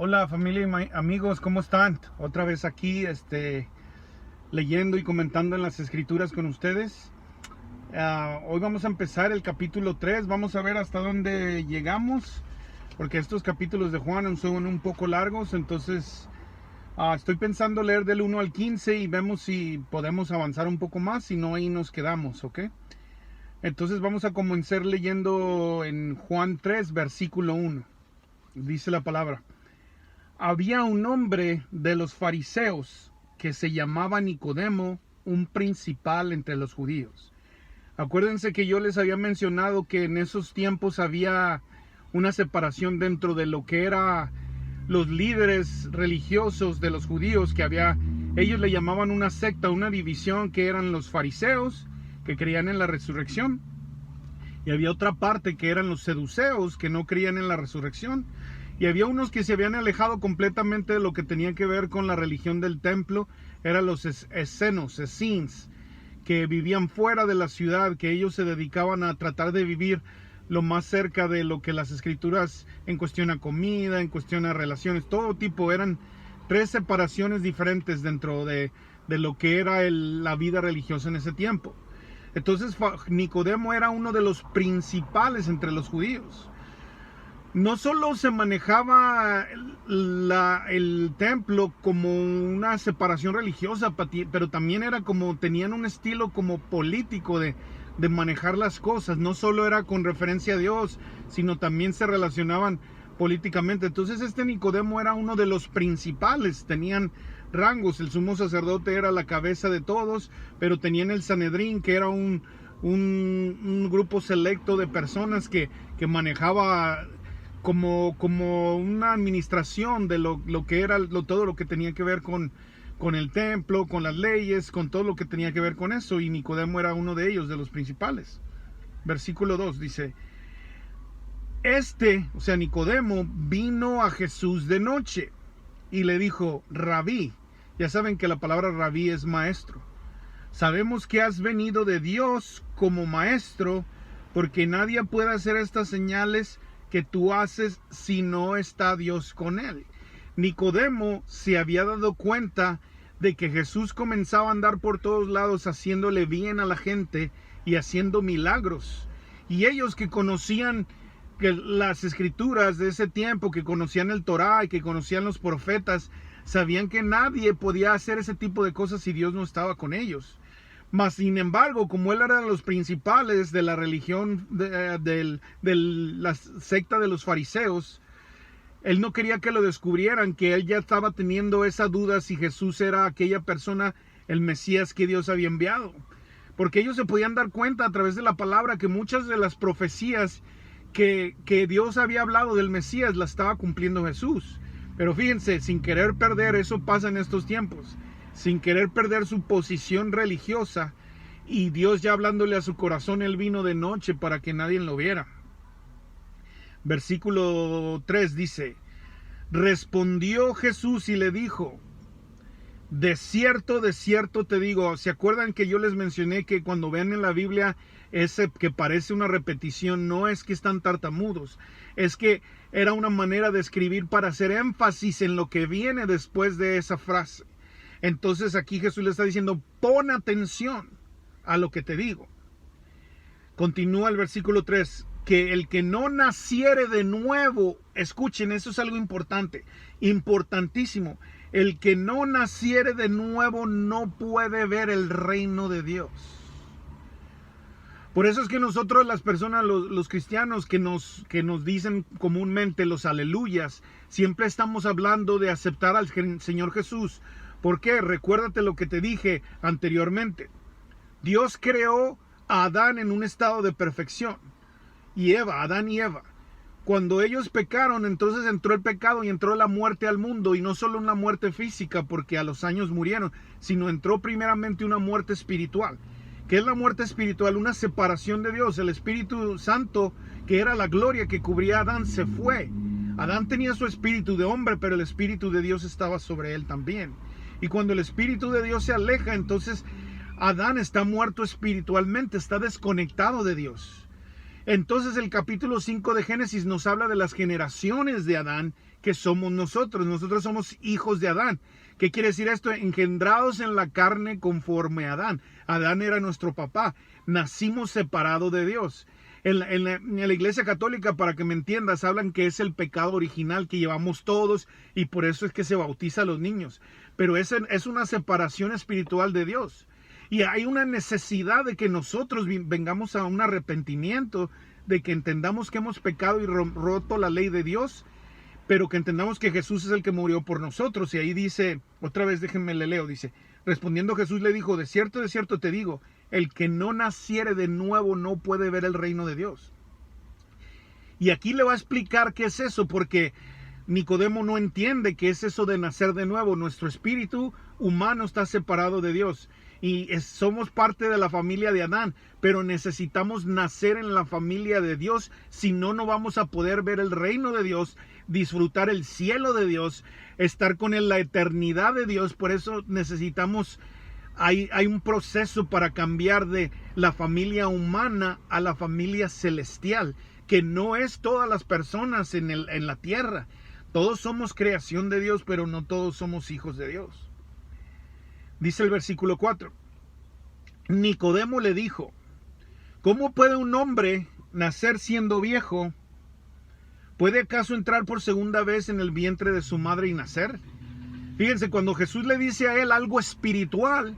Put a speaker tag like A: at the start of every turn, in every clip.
A: Hola familia y amigos, ¿cómo están? Otra vez aquí, leyendo y comentando en las escrituras con ustedes. Hoy vamos a empezar el capítulo 3, vamos a ver hasta dónde llegamos, porque estos capítulos de Juan son un poco largos, entonces estoy pensando leer del 1 al 15 y vemos si podemos avanzar un poco más, si no ahí nos quedamos, ¿ok? Entonces vamos a comenzar leyendo en Juan 3, versículo 1. Dice la palabra: había un hombre de los fariseos que se llamaba Nicodemo, un principal entre los judíos. Acuérdense que yo les había mencionado que en esos tiempos había una separación dentro de lo que eran los líderes religiosos de los judíos, ellos le llamaban una secta, una división, que eran los fariseos, que creían en la resurrección, y había otra parte que eran los seduceos, que no creían en la resurrección. Y había unos que se habían alejado completamente de lo que tenía que ver con la religión del templo. Eran los essenes, que vivían fuera de la ciudad, que ellos se dedicaban a tratar de vivir lo más cerca de lo que las escrituras, en cuestión a comida, en cuestión a relaciones, todo tipo. Eran tres separaciones diferentes dentro de lo que era la vida religiosa en ese tiempo. Entonces Nicodemo era uno de los principales entre los judíos. No solo se manejaba el templo como una separación religiosa, pero también era como, tenían un estilo como político de manejar las cosas. No solo era con referencia a Dios, sino también se relacionaban políticamente. Entonces Nicodemo era uno de los principales, tenían rangos. El sumo sacerdote era la cabeza de todos, pero tenían el Sanedrín, que era un grupo selecto de personas que manejaba como una administración de lo que era todo lo que tenía que ver con el templo, con las leyes, con todo lo que tenía que ver con eso. Y Nicodemo era uno de ellos, de los principales. Versículo 2 dice: o sea, Nicodemo, vino a Jesús de noche y le dijo: Rabí. Ya saben que la palabra rabí es maestro. Sabemos que has venido de Dios como maestro, porque nadie puede hacer estas señales que tú haces si no está Dios con él. Nicodemo se había dado cuenta de que Jesús comenzaba a andar por todos lados haciéndole bien a la gente y haciendo milagros. Y ellos que conocían las escrituras de ese tiempo, que conocían el Torá y que conocían los profetas, sabían que nadie podía hacer ese tipo de cosas si Dios no estaba con ellos. Mas, sin embargo, como él era de los principales de la religión de la secta de los fariseos, él no quería que lo descubrieran, que él ya estaba teniendo esa duda si Jesús era aquella persona, el Mesías que Dios había enviado. Porque ellos se podían dar cuenta a través de la palabra que muchas de las profecías que Dios había hablado del Mesías las estaba cumpliendo Jesús. Pero fíjense, sin querer perder, eso pasa en estos tiempos, sin querer perder su posición religiosa, y Dios ya hablándole a su corazón, él vino de noche para que nadie lo viera. Versículo 3 dice: respondió Jesús y le dijo: de cierto te digo. ¿Se acuerdan que yo les mencioné que cuando vean en la Biblia ese que parece una repetición, no es que están tartamudos, es que era una manera de escribir para hacer énfasis en lo que viene después de esa frase? Entonces aquí Jesús le está diciendo: pon atención a lo que te digo. Continúa el versículo 3: que el que no naciere de nuevo, escuchen, eso es algo importante, importantísimo. El que no naciere de nuevo no puede ver el reino de Dios. Por eso es que nosotros, las personas, los cristianos que nos dicen comúnmente los aleluyas, siempre estamos hablando de aceptar al Señor Jesús. ¿Por qué? Recuérdate lo que te dije anteriormente. Dios creó a Adán en un estado de perfección. Y Adán y Eva. Cuando ellos pecaron, entonces entró el pecado y entró la muerte al mundo. Y no solo una muerte física, porque a los años murieron, sino entró primeramente una muerte espiritual. ¿Qué es la muerte espiritual? Una separación de Dios. El Espíritu Santo, que era la gloria que cubría a Adán, se fue. Adán tenía su espíritu de hombre, pero el Espíritu de Dios estaba sobre él también. Y cuando el Espíritu de Dios se aleja, entonces Adán está muerto espiritualmente, está desconectado de Dios. Entonces el capítulo 5 de Génesis nos habla de las generaciones de Adán, que somos nosotros. Nosotros somos hijos de Adán. ¿Qué quiere decir esto? Engendrados en la carne conforme a Adán. Adán era nuestro papá. Nacimos separados de Dios. En la Iglesia Católica, para que me entiendas, hablan que es el pecado original que llevamos todos y por eso es que se bautiza a los niños. Pero es una separación espiritual de Dios. Y hay una necesidad de que nosotros vengamos a un arrepentimiento, de que entendamos que hemos pecado y roto la ley de Dios, pero que entendamos que Jesús es el que murió por nosotros. Y ahí dice, otra vez déjenme le leo, dice, respondiendo Jesús le dijo, de cierto te digo, el que no naciere de nuevo no puede ver el reino de Dios. Y aquí le va a explicar qué es eso, porque Nicodemo no entiende qué es eso de nacer de nuevo. Nuestro espíritu humano está separado de Dios. Y somos parte de la familia de Adán, pero necesitamos nacer en la familia de Dios, si no, no vamos a poder ver el reino de Dios, disfrutar el cielo de Dios, estar con él la eternidad de Dios. Por eso necesitamos, hay un proceso para cambiar de la familia humana a la familia celestial, que no es todas las personas en la tierra. Todos somos creación de Dios, pero no todos somos hijos de Dios. Dice el versículo 4. Nicodemo le dijo, ¿cómo puede un hombre nacer siendo viejo? ¿Puede acaso entrar por segunda vez en el vientre de su madre y nacer? Fíjense, cuando Jesús le dice a él algo espiritual,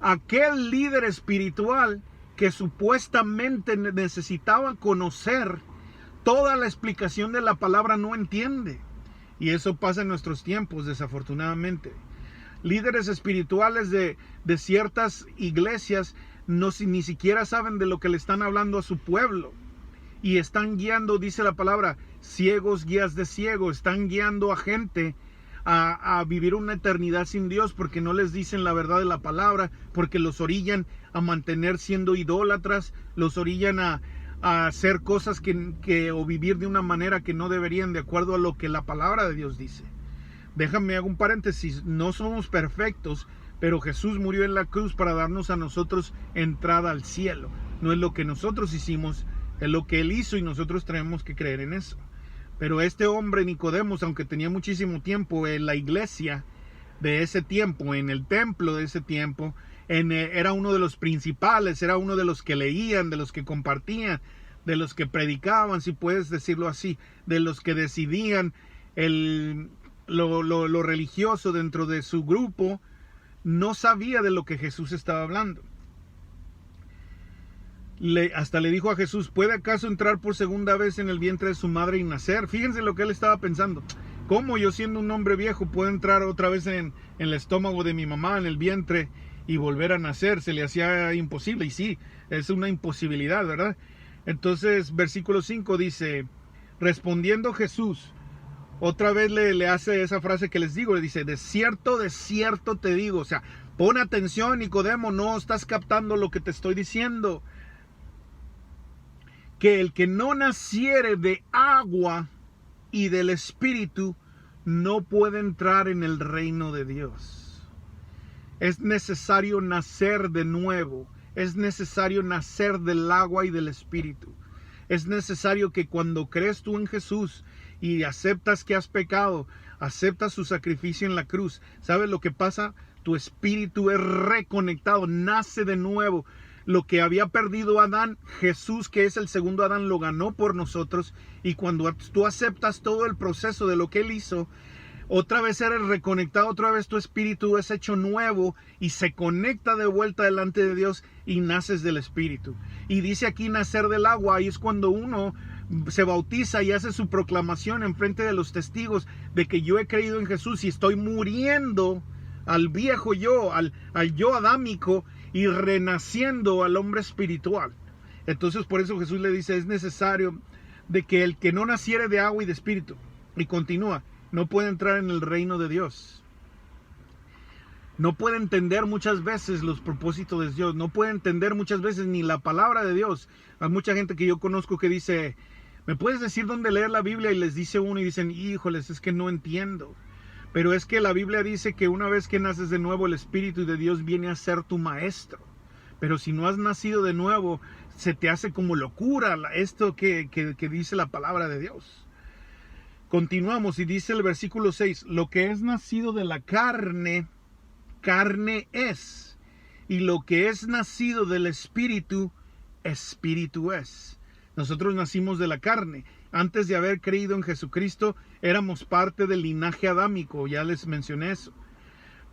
A: aquel líder espiritual que supuestamente necesitaba conocer toda la explicación de la palabra no entiende. Y eso pasa en nuestros tiempos, desafortunadamente. Líderes espirituales de ciertas iglesias ni siquiera saben de lo que le están hablando a su pueblo. Y están guiando, dice la palabra, ciegos guías de ciegos. Están guiando a gente a vivir una eternidad sin Dios porque no les dicen la verdad de la palabra, porque los orillan a mantener siendo idólatras, los orillan a hacer cosas o vivir de una manera que no deberían, de acuerdo a lo que la palabra de Dios dice. Déjame hago un paréntesis, no somos perfectos, pero Jesús murió en la cruz para darnos a nosotros entrada al cielo. No es lo que nosotros hicimos, es lo que Él hizo y nosotros tenemos que creer en eso. Pero este hombre Nicodemo, aunque tenía muchísimo tiempo en la iglesia de ese tiempo, en el templo de ese tiempo, era uno de los principales, era uno de los que leían, de los que compartían, de los que predicaban, si puedes decirlo así, de los que decidían lo religioso dentro de su grupo, no sabía de lo que Jesús estaba hablando. Hasta le dijo a Jesús, ¿puede acaso entrar por segunda vez en el vientre de su madre y nacer? Fíjense lo que él estaba pensando. ¿Cómo yo, siendo un hombre viejo, puedo entrar otra vez en el estómago de mi mamá, en el vientre, y volver a nacer? Se le hacía imposible. Y sí, es una imposibilidad, ¿verdad? Entonces, versículo 5 dice, respondiendo Jesús, otra vez le hace esa frase que les digo, le dice, de cierto te digo. O sea, pon atención, Nicodemo, no estás captando lo que te estoy diciendo. Que el que no naciere de agua y del Espíritu no puede entrar en el reino de Dios. Es necesario nacer de nuevo. Es necesario nacer del agua y del Espíritu. Es necesario que cuando crees tú en Jesús y aceptas que has pecado, aceptas su sacrificio en la cruz, ¿sabes lo que pasa? Tu espíritu es reconectado, nace de nuevo. Lo que había perdido Adán, Jesús, que es el segundo Adán, lo ganó por nosotros. Y cuando tú aceptas todo el proceso de lo que Él hizo, otra vez eres reconectado, otra vez tu espíritu es hecho nuevo y se conecta de vuelta delante de Dios y naces del Espíritu. Y dice aquí nacer del agua, y es cuando uno se bautiza y hace su proclamación en frente de los testigos de que yo he creído en Jesús y estoy muriendo al viejo yo, al yo adámico, y renaciendo al hombre espiritual. Entonces por eso Jesús le dice, es necesario de que el que no naciere de agua y de espíritu, y continúa, no puede entrar en el reino de Dios. No puede entender muchas veces los propósitos de Dios, no puede entender muchas veces ni la palabra de Dios. Hay mucha gente que yo conozco que dice, ¿me puedes decir dónde leer la Biblia? Y les dice uno y dicen, híjoles, es que no entiendo. Pero es que la Biblia dice que una vez que naces de nuevo, el Espíritu de Dios viene a ser tu maestro. Pero si no has nacido de nuevo, se te hace como locura esto que dice la palabra de Dios. Continuamos y dice el versículo 6, lo que es nacido de la carne, carne es, y lo que es nacido del espíritu, espíritu es. Nosotros nacimos de la carne. Antes de haber creído en Jesucristo, éramos parte del linaje adámico, ya les mencioné eso.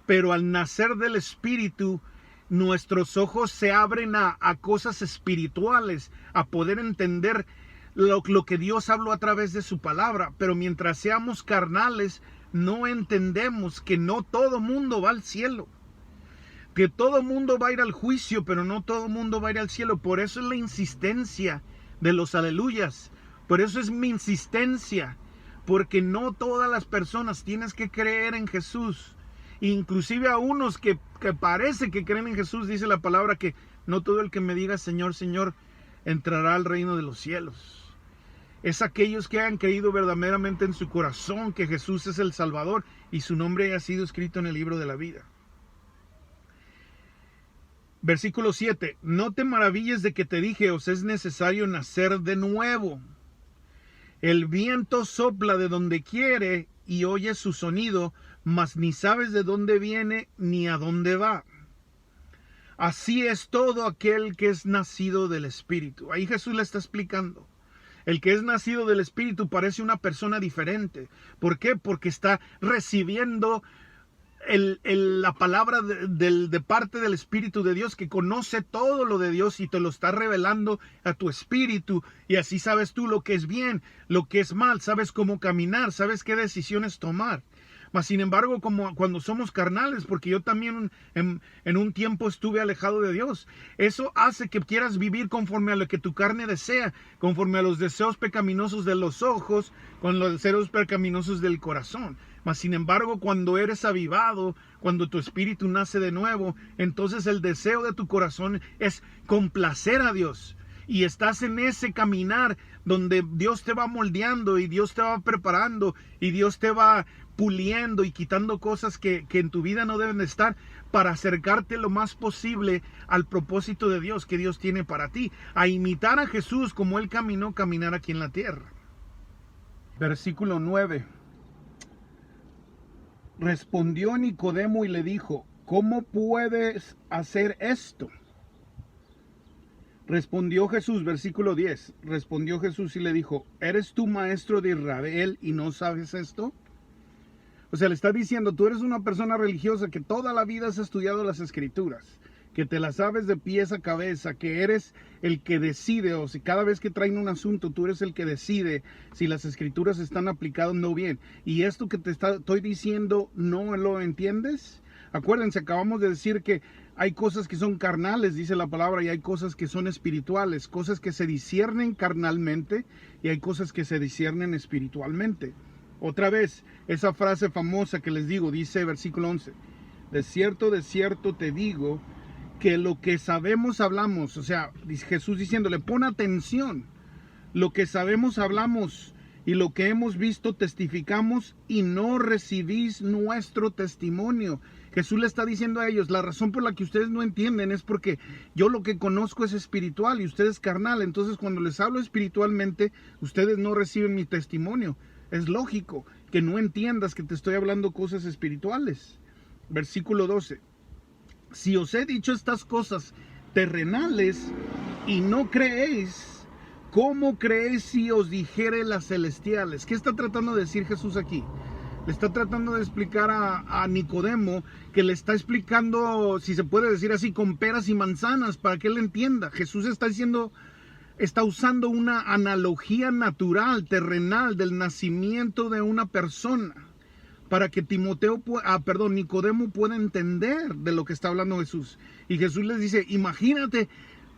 A: Pero al nacer del espíritu, nuestros ojos se abren a cosas espirituales, a poder entender lo que Dios habló a través de su palabra. Pero mientras seamos carnales, no entendemos que no todo mundo va al cielo, que todo mundo va a ir al juicio, pero no todo mundo va a ir al cielo. Por eso es la insistencia de los aleluyas, por eso es mi insistencia, porque no todas las personas tienes que creer en Jesús. Inclusive a unos que parece que creen en Jesús, dice la palabra que no todo el que me diga Señor, Señor, entrará al reino de los cielos. Es aquellos que han creído verdaderamente en su corazón que Jesús es el Salvador y su nombre haya sido escrito en el libro de la vida. Versículo 7. No te maravilles de que te dije, os es necesario nacer de nuevo. El viento sopla de donde quiere y oyes su sonido, mas ni sabes de dónde viene ni a dónde va. Así es todo aquel que es nacido del Espíritu. Ahí Jesús le está explicando. El que es nacido del Espíritu parece una persona diferente. ¿Por qué? Porque está recibiendo la palabra de parte del Espíritu de Dios, que conoce todo lo de Dios y te lo está revelando a tu espíritu, y así sabes tú lo que es bien, lo que es mal, sabes cómo caminar, sabes qué decisiones tomar. Mas sin embargo, como cuando somos carnales, porque yo también en un tiempo estuve alejado de Dios, eso hace que quieras vivir conforme a lo que tu carne desea, conforme a los deseos pecaminosos de los ojos, con los deseos pecaminosos del corazón. Mas sin embargo, cuando eres avivado, cuando tu espíritu nace de nuevo, entonces el deseo de tu corazón es complacer a Dios. Y estás en ese caminar donde Dios te va moldeando y Dios te va preparando y Dios te va puliendo y quitando cosas que en tu vida no deben de estar, para acercarte lo más posible al propósito de Dios que Dios tiene para ti, a imitar a Jesús como Él caminó, caminar aquí en la tierra. Versículo 9. Respondió Nicodemo y le dijo, ¿cómo puedes hacer esto? Respondió Jesús, versículo 10, respondió Jesús y le dijo, ¿eres tú maestro de Israel y no sabes esto? O sea, le está diciendo, tú eres una persona religiosa que toda la vida has estudiado las Escrituras, que te las sabes de pies a cabeza, que eres el que decide, o si cada vez que traen un asunto, tú eres el que decide si las Escrituras están aplicadas o no bien. Y esto que estoy diciendo, ¿no lo entiendes? Acuérdense, acabamos de decir que hay cosas que son carnales, dice la palabra, y hay cosas que son espirituales, cosas que se disciernen carnalmente y hay cosas que se disciernen espiritualmente. Otra vez, esa frase famosa que les digo, dice versículo 11, de cierto te digo, que lo que sabemos hablamos, o sea, Jesús diciéndole, pon atención, lo que sabemos hablamos y lo que hemos visto testificamos y no recibís nuestro testimonio. Jesús le está diciendo a ellos, la razón por la que ustedes no entienden es porque yo lo que conozco es espiritual y ustedes carnal, entonces cuando les hablo espiritualmente, ustedes no reciben mi testimonio. Es lógico que no entiendas que te estoy hablando cosas espirituales. Versículo 12. Si os he dicho estas cosas terrenales y no creéis, ¿cómo creéis si os dijere las celestiales? ¿Qué está tratando de decir Jesús aquí? Le está tratando de explicar a Nicodemo, que le está explicando, si se puede decir así, con peras y manzanas, para que él entienda. Jesús está usando una analogía natural, terrenal, del nacimiento de una persona, para que Nicodemo pueda entender de lo que está hablando Jesús. Y Jesús les dice, imagínate,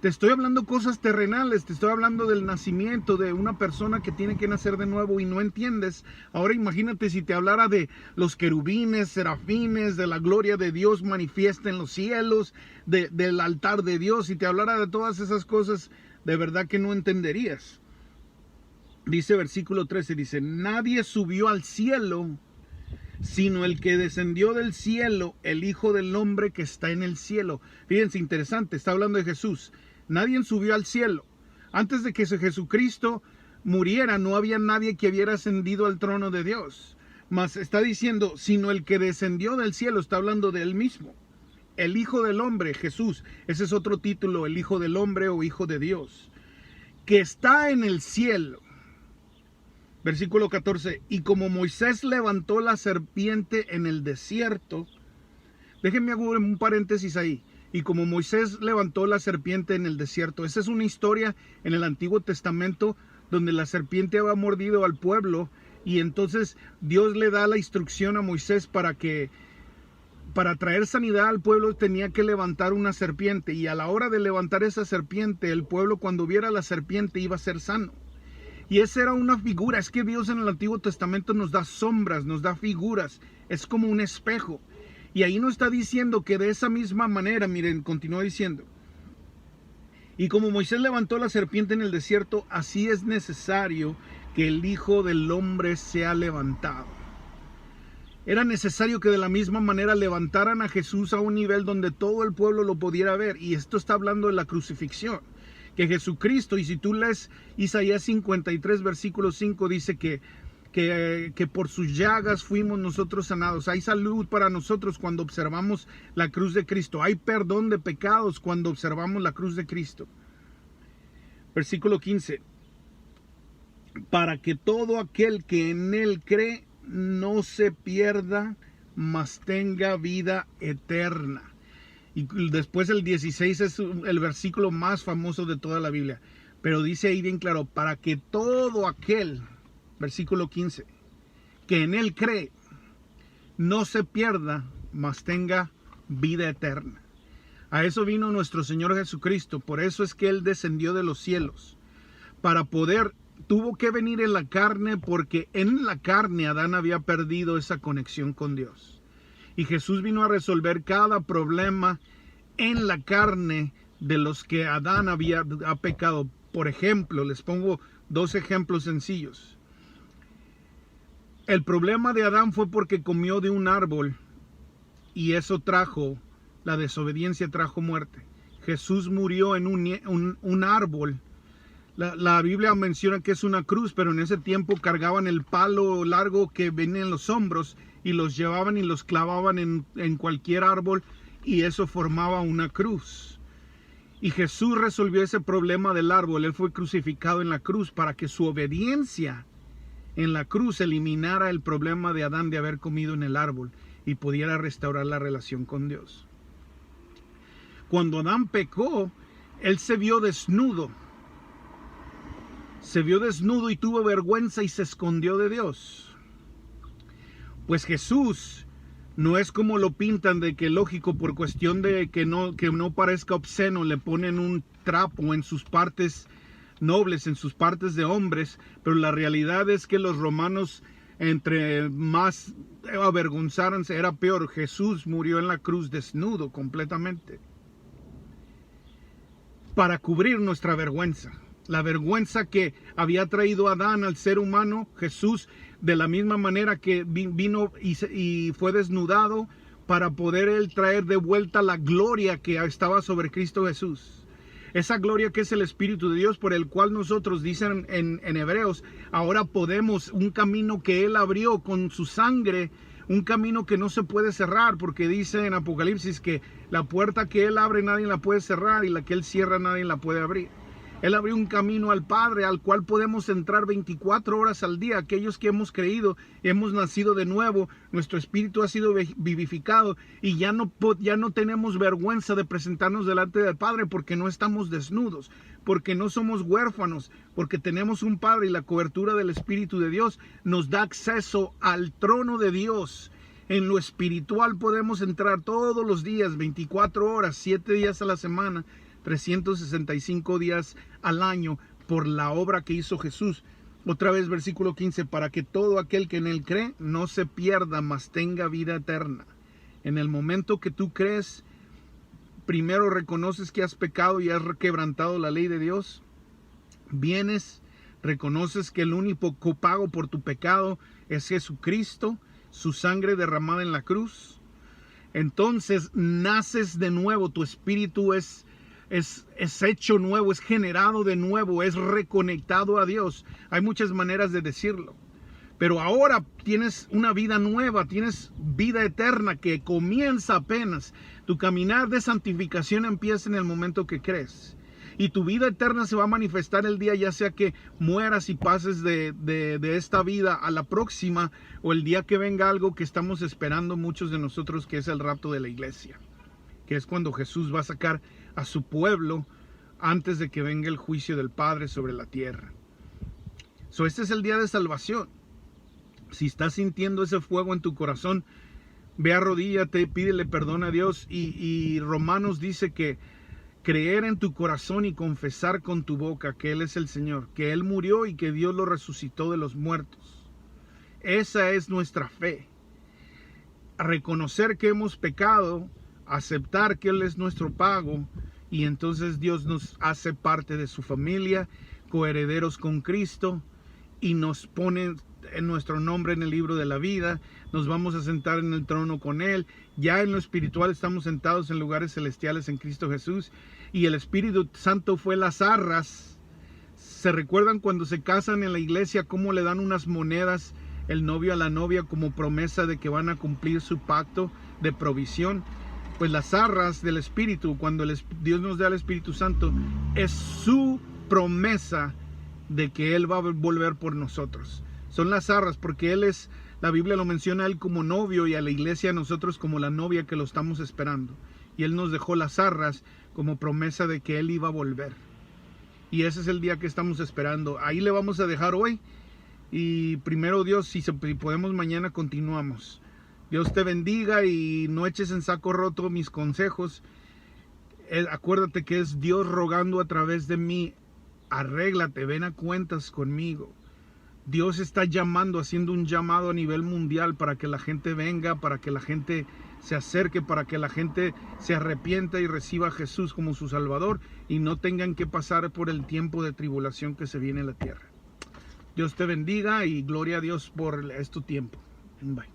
A: te estoy hablando cosas terrenales, te estoy hablando del nacimiento de una persona que tiene que nacer de nuevo y no entiendes. Ahora imagínate si te hablara de los querubines, serafines, de la gloria de Dios manifiesta en los cielos, del altar de Dios, si te hablara de todas esas cosas, de verdad que no entenderías. Dice versículo 13, dice, nadie subió al cielo, sino el que descendió del cielo, el Hijo del Hombre que está en el cielo. Fíjense, interesante, está hablando de Jesús. Nadie subió al cielo. Antes de que Jesucristo muriera, no había nadie que hubiera ascendido al trono de Dios. Mas está diciendo, sino el que descendió del cielo, está hablando de él mismo. El Hijo del Hombre, Jesús, ese es otro título, el Hijo del Hombre o Hijo de Dios, que está en el cielo. Versículo 14, y como Moisés levantó la serpiente en el desierto, déjenme hacer un paréntesis ahí, y como Moisés levantó la serpiente en el desierto, esa es una historia en el Antiguo Testamento donde la serpiente había mordido al pueblo, y entonces Dios le da la instrucción a Moisés para traer sanidad al pueblo tenía que levantar una serpiente, y a la hora de levantar esa serpiente, el pueblo cuando viera la serpiente iba a ser sano. Y esa era una figura. Es que Dios en el Antiguo Testamento nos da sombras, nos da figuras, es como un espejo. Y ahí nos está diciendo que de esa misma manera, miren, continúa diciendo, y como Moisés levantó la serpiente en el desierto, así es necesario que el Hijo del Hombre sea levantado. Era necesario que de la misma manera levantaran a Jesús a un nivel donde todo el pueblo lo pudiera ver. Y esto está hablando de la crucifixión. Que Jesucristo, y si tú lees Isaías 53, versículo 5, dice que por sus llagas fuimos nosotros sanados. Hay salud para nosotros cuando observamos la cruz de Cristo. Hay perdón de pecados cuando observamos la cruz de Cristo. Versículo 15. Para que todo aquel que en él cree no se pierda, mas tenga vida eterna. Y después el 16 es el versículo más famoso de toda la Biblia. Pero dice ahí bien claro, para que todo aquel, versículo 15, que en él cree, no se pierda, mas tenga vida eterna. A eso vino nuestro Señor Jesucristo. Por eso es que Él descendió de los cielos. Tuvo que venir en la carne, porque en la carne Adán había perdido esa conexión con Dios. Y Jesús vino a resolver cada problema en la carne de los que Adán ha pecado. Por ejemplo, les pongo dos ejemplos sencillos. El problema de Adán fue porque comió de un árbol y eso la desobediencia trajo muerte. Jesús murió en un árbol. La Biblia menciona que es una cruz, pero en ese tiempo cargaban el palo largo que venía en los hombros y los llevaban y los clavaban en cualquier árbol, y eso formaba una cruz. Y Jesús resolvió ese problema del árbol. Él fue crucificado en la cruz para que su obediencia en la cruz eliminara el problema de Adán de haber comido en el árbol y pudiera restaurar la relación con Dios. Cuando Adán pecó, él se vio desnudo. Se vio desnudo y tuvo vergüenza y se escondió de Dios. Pues Jesús no es como lo pintan, de que lógico, por cuestión de que no parezca obsceno, le ponen un trapo en sus partes nobles, en sus partes de hombres, pero la realidad es que los romanos, entre más avergonzáranse, era peor. Jesús murió en la cruz desnudo completamente para cubrir nuestra vergüenza. La vergüenza que había traído Adán al ser humano, Jesús, de la misma manera que vino y fue desnudado, para poder él traer de vuelta la gloria que estaba sobre Cristo Jesús. Esa gloria que es el Espíritu de Dios, por el cual nosotros, dicen en Hebreos, ahora podemos, un camino que Él abrió con su sangre, un camino que no se puede cerrar, porque dice en Apocalipsis que la puerta que Él abre nadie la puede cerrar, y la que Él cierra nadie la puede abrir. Él abrió un camino al Padre, al cual podemos entrar 24 horas al día. Aquellos que hemos creído, hemos nacido de nuevo, nuestro espíritu ha sido vivificado, y ya no tenemos vergüenza de presentarnos delante del Padre, porque no estamos desnudos, porque no somos huérfanos, porque tenemos un Padre, y la cobertura del Espíritu de Dios nos da acceso al trono de Dios. En lo espiritual podemos entrar todos los días, 24 horas, 7 días a la semana, 365 días al año, por la obra que hizo Jesús. Otra vez, versículo 15, para que todo aquel que en él cree no se pierda, mas tenga vida eterna. En el momento que tú crees, primero reconoces que has pecado y has quebrantado la ley de Dios. Vienes, reconoces que el único pago por tu pecado es Jesucristo, su sangre derramada en la cruz. Entonces naces de nuevo, tu espíritu es es hecho nuevo, es generado de nuevo, es reconectado a Dios. Hay muchas maneras de decirlo. Pero ahora tienes una vida nueva, tienes vida eterna que comienza apenas. Tu caminar de santificación empieza en el momento que crees. Y tu vida eterna se va a manifestar el día, ya sea que mueras y pases de esta vida a la próxima, o el día que venga algo que estamos esperando muchos de nosotros, que es el rapto de la iglesia. Que es cuando Jesús va a sacar a su pueblo antes de que venga el juicio del Padre sobre la tierra. Este es el día de salvación. Si estás sintiendo ese fuego en tu corazón, ve, arrodíllate, pídele perdón a Dios. Y Romanos dice que creer en tu corazón y confesar con tu boca que Él es el Señor, que Él murió y que Dios lo resucitó de los muertos. Esa es nuestra fe. Reconocer que hemos pecado, aceptar que Él es nuestro pago, y entonces Dios nos hace parte de su familia, coherederos con Cristo, y nos pone en nuestro nombre en el libro de la vida. Nos vamos a sentar en el trono con Él. Ya en lo espiritual estamos sentados en lugares celestiales en Cristo Jesús. Y el Espíritu Santo fue las arras. ¿Se recuerdan cuando se casan en la iglesia cómo le dan unas monedas el novio a la novia como promesa de que van a cumplir su pacto de provisión? Pues las arras del Espíritu, cuando Dios nos da el Espíritu Santo, es su promesa de que Él va a volver por nosotros. Son las arras, porque Él es, la Biblia lo menciona a Él como novio y a la iglesia a nosotros como la novia que lo estamos esperando. Y Él nos dejó las arras como promesa de que Él iba a volver. Y ese es el día que estamos esperando. Ahí le vamos a dejar hoy. Y primero Dios, si podemos mañana continuamos. Dios te bendiga y no eches en saco roto mis consejos. Acuérdate que es Dios rogando a través de mí. Arréglate, ven a cuentas conmigo. Dios está llamando, haciendo un llamado a nivel mundial para que la gente venga, para que la gente se acerque, para que la gente se arrepienta y reciba a Jesús como su Salvador y no tengan que pasar por el tiempo de tribulación que se viene en la tierra. Dios te bendiga y gloria a Dios por este tiempo. Bye.